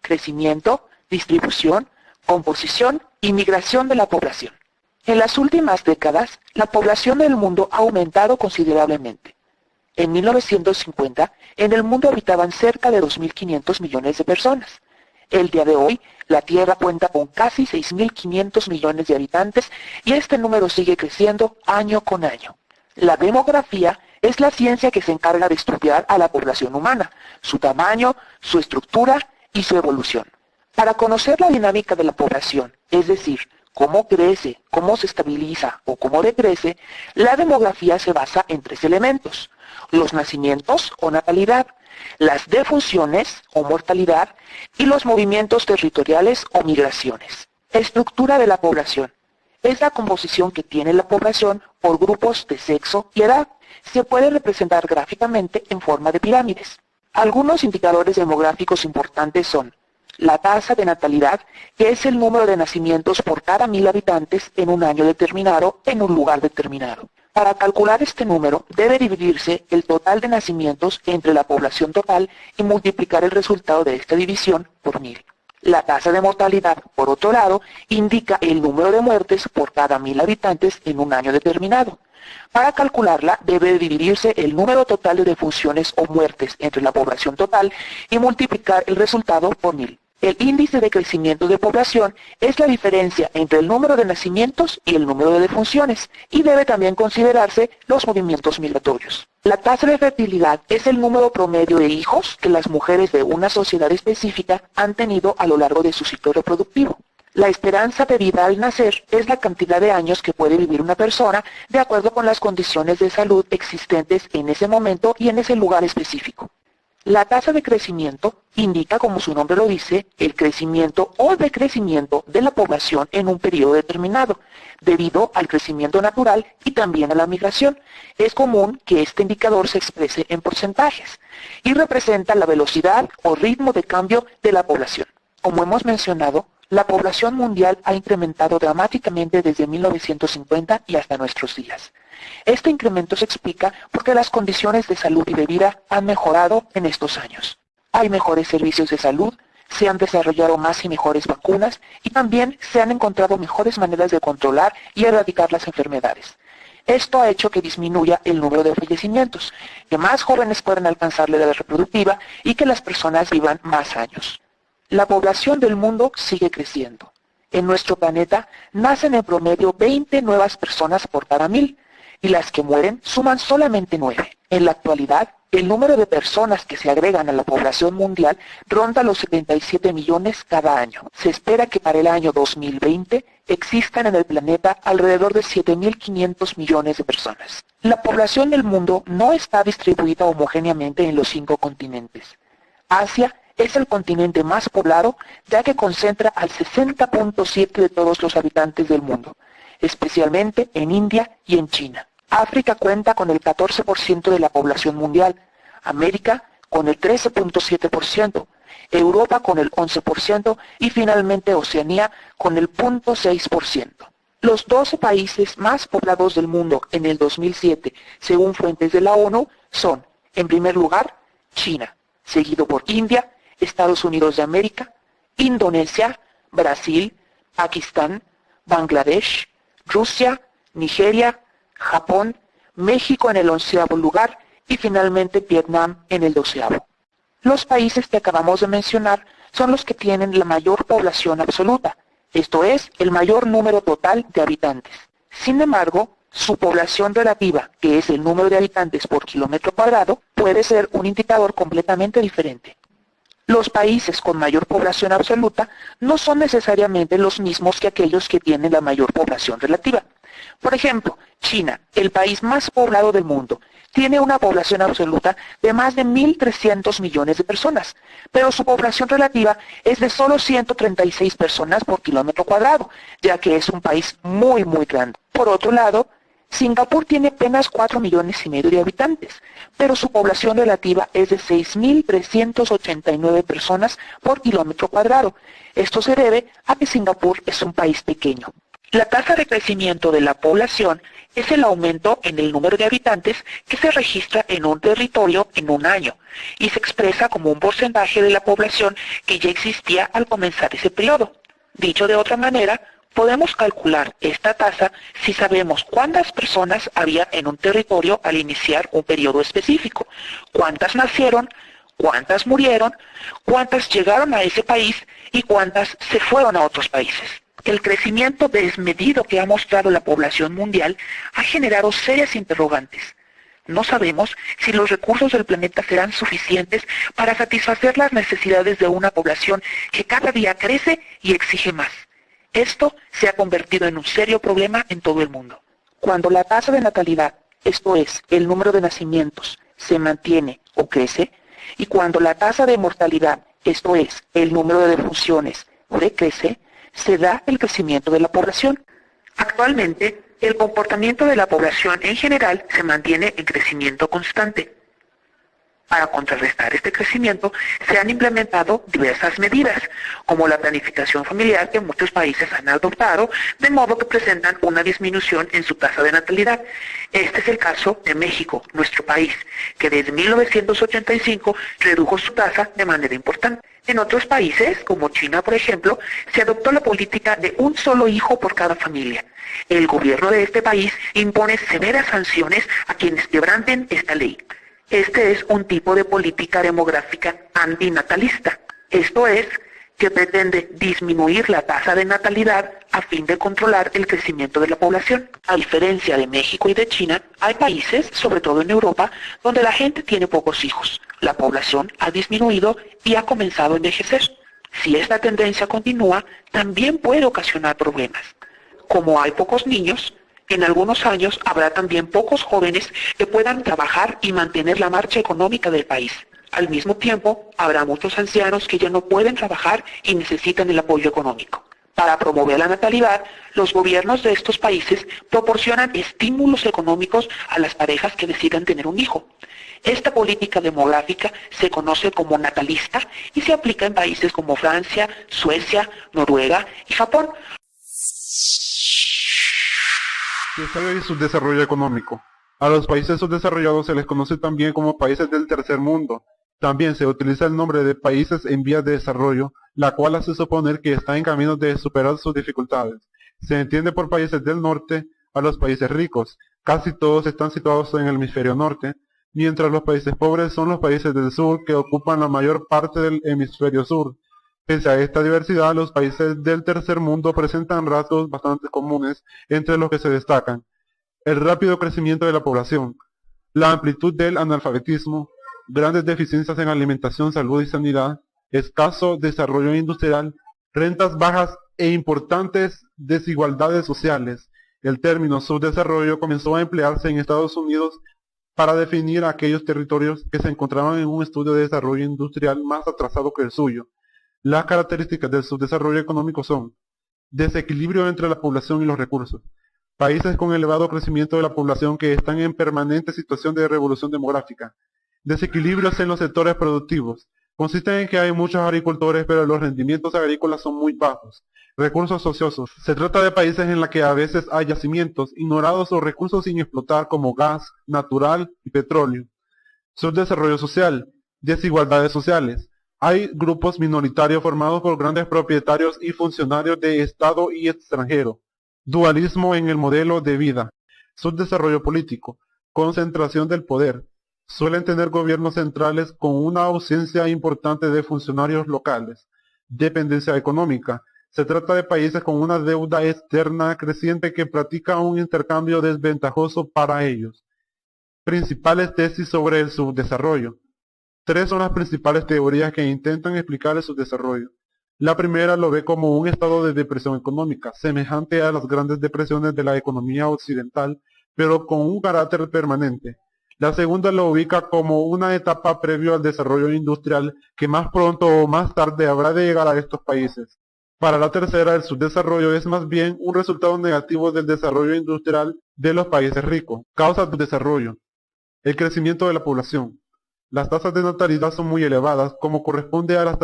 crecimiento, distribución, composición y migración de la población. En las últimas décadas, la población del mundo ha aumentado considerablemente. En 1950, en el mundo habitaban cerca de 2.500 millones de personas. El día de hoy, la Tierra cuenta con casi 6.500 millones de habitantes y este número sigue creciendo año con año. La demografía es la ciencia que se encarga de estudiar a la población humana, su tamaño, su estructura y su evolución. Para conocer la dinámica de la población, es decir, cómo crece, cómo se estabiliza o cómo decrece, la demografía se basa en 3 elementos: los nacimientos o natalidad, las defunciones o mortalidad y los movimientos territoriales o migraciones. Estructura de la población. Es la composición que tiene la población por grupos de sexo y edad. Se puede representar gráficamente en forma de pirámides. Algunos indicadores demográficos importantes son la tasa de natalidad, que es el número de nacimientos por cada 1.000 habitantes en un año determinado en un lugar determinado. Para calcular este número, debe dividirse el total de nacimientos entre la población total y multiplicar el resultado de esta división por 1.000. La tasa de mortalidad, por otro lado, indica el número de muertes por cada 1.000 habitantes en un año determinado. Para calcularla, debe dividirse el número total de defunciones o muertes entre la población total y multiplicar el resultado por 1.000. El índice de crecimiento de población es la diferencia entre el número de nacimientos y el número de defunciones, y debe también considerarse los movimientos migratorios. La tasa de fertilidad es el número promedio de hijos que las mujeres de una sociedad específica han tenido a lo largo de su ciclo reproductivo. La esperanza de vida al nacer es la cantidad de años que puede vivir una persona de acuerdo con las condiciones de salud existentes en ese momento y en ese lugar específico. La tasa de crecimiento indica, como su nombre lo dice, el crecimiento o decrecimiento de la población en un periodo determinado, debido al crecimiento natural y también a la migración. Es común que este indicador se exprese en porcentajes y representa la velocidad o ritmo de cambio de la población. Como hemos mencionado, la población mundial ha incrementado dramáticamente desde 1950 y hasta nuestros días. Este incremento se explica porque las condiciones de salud y de vida han mejorado en estos años. Hay mejores servicios de salud, se han desarrollado más y mejores vacunas y también se han encontrado mejores maneras de controlar y erradicar las enfermedades. Esto ha hecho que disminuya el número de fallecimientos, que más jóvenes puedan alcanzar la edad reproductiva y que las personas vivan más años. La población del mundo sigue creciendo. En nuestro planeta nacen en promedio 20 nuevas personas por cada 1.000 y las que mueren suman solamente 9. En la actualidad, el número de personas que se agregan a la población mundial ronda los 77 millones cada año. Se espera que para el año 2020 existan en el planeta alrededor de 7.500 millones de personas. La población del mundo no está distribuida homogéneamente en los 5 continentes. Asia es el continente más poblado, ya que concentra al 60.7% de todos los habitantes del mundo, especialmente en India y en China. África cuenta con el 14% de la población mundial, América con el 13.7%, Europa con el 11% y finalmente Oceanía con el 0.6%. Los 12 países más poblados del mundo en el 2007, según fuentes de la ONU, son, en primer lugar, China, seguido por India, Estados Unidos de América, Indonesia, Brasil, Pakistán, Bangladesh, Rusia, Nigeria, Japón, México en el 11º lugar y finalmente Vietnam en el 12º. Los países que acabamos de mencionar son los que tienen la mayor población absoluta, esto es, el mayor número total de habitantes. Sin embargo, su población relativa, que es el número de habitantes por kilómetro cuadrado, puede ser un indicador completamente diferente. Los países con mayor población absoluta no son necesariamente los mismos que aquellos que tienen la mayor población relativa. Por ejemplo, China, el país más poblado del mundo, tiene una población absoluta de más de 1.300 millones de personas, pero su población relativa es de solo 136 personas por kilómetro cuadrado, ya que es un país muy grande. Por otro lado, Singapur tiene apenas 4,5 millones de habitantes, pero su población relativa es de 6.389 personas por kilómetro cuadrado. Esto se debe a que Singapur es un país pequeño. La tasa de crecimiento de la población es el aumento en el número de habitantes que se registra en un territorio en un año y se expresa como un porcentaje de la población que ya existía al comenzar ese periodo. Dicho de otra manera, podemos calcular esta tasa si sabemos cuántas personas había en un territorio al iniciar un periodo específico, cuántas nacieron, cuántas murieron, cuántas llegaron a ese país y cuántas se fueron a otros países. El crecimiento desmedido que ha mostrado la población mundial ha generado serias interrogantes. No sabemos si los recursos del planeta serán suficientes para satisfacer las necesidades de una población que cada día crece y exige más. Esto se ha convertido en un serio problema en todo el mundo. Cuando la tasa de natalidad, esto es, el número de nacimientos, se mantiene o crece, y cuando la tasa de mortalidad, esto es, el número de defunciones, decrece, se da el crecimiento de la población. Actualmente, el comportamiento de la población en general se mantiene en crecimiento constante. Para contrarrestar este crecimiento, se han implementado diversas medidas, como la planificación familiar que muchos países han adoptado, de modo que presentan una disminución en su tasa de natalidad. Este es el caso de México, nuestro país, que desde 1985 redujo su tasa de manera importante. En otros países, como China por ejemplo, se adoptó la política de un solo hijo por cada familia. El gobierno de este país impone severas sanciones a quienes quebranten esta ley. Este es un tipo de política demográfica antinatalista. Esto es, que pretende disminuir la tasa de natalidad a fin de controlar el crecimiento de la población. A diferencia de México y de China, hay países, sobre todo en Europa, donde la gente tiene pocos hijos. La población ha disminuido y ha comenzado a envejecer. Si esta tendencia continúa, también puede ocasionar problemas. Como hay pocos niños, en algunos años habrá también pocos jóvenes que puedan trabajar y mantener la marcha económica del país. Al mismo tiempo, habrá muchos ancianos que ya no pueden trabajar y necesitan el apoyo económico. Para promover la natalidad, los gobiernos de estos países proporcionan estímulos económicos a las parejas que decidan tener un hijo. Esta política demográfica se conoce como natalista y se aplica en países como Francia, Suecia, Noruega y Japón. Desarrollo y subdesarrollo económico. A los países subdesarrollados se les conoce también como países del tercer mundo. También se utiliza el nombre de países en vías de desarrollo, la cual hace suponer que están en camino de superar sus dificultades. Se entiende por países del norte a los países ricos. Casi todos están situados en el hemisferio norte, mientras los países pobres son los países del sur que ocupan la mayor parte del hemisferio sur. Pese a esta diversidad, los países del tercer mundo presentan rasgos bastante comunes, entre los que se destacan el rápido crecimiento de la población, la amplitud del analfabetismo, grandes deficiencias en alimentación, salud y sanidad, escaso desarrollo industrial, rentas bajas e importantes desigualdades sociales. El término subdesarrollo comenzó a emplearse en Estados Unidos para definir aquellos territorios que se encontraban en un estudio de desarrollo industrial más atrasado que el suyo. Las características del subdesarrollo económico son desequilibrio entre la población y los recursos, países con elevado crecimiento de la población que están en permanente situación de revolución demográfica, desequilibrios en los sectores productivos, consisten en que hay muchos agricultores pero los rendimientos agrícolas son muy bajos, recursos ociosos, se trata de países en los que a veces hay yacimientos ignorados o recursos sin explotar como gas, natural y petróleo, subdesarrollo social, desigualdades sociales. Hay grupos minoritarios formados por grandes propietarios y funcionarios de Estado y extranjero. Dualismo en el modelo de vida. Subdesarrollo político. Concentración del poder. Suelen tener gobiernos centrales con una ausencia importante de funcionarios locales. Dependencia económica. Se trata de países con una deuda externa creciente que practica un intercambio desventajoso para ellos. Principales tesis sobre el subdesarrollo. Tres son las principales teorías que intentan explicar el subdesarrollo. La primera lo ve como un estado de depresión económica, semejante a las grandes depresiones de la economía occidental, pero con un carácter permanente. La segunda lo ubica como una etapa previo al desarrollo industrial que más pronto o más tarde habrá de llegar a estos países. Para la tercera, el subdesarrollo es más bien un resultado negativo del desarrollo industrial de los países ricos. Causas del desarrollo. El crecimiento de la población. Las tasas de natalidad son muy elevadas, como corresponde a las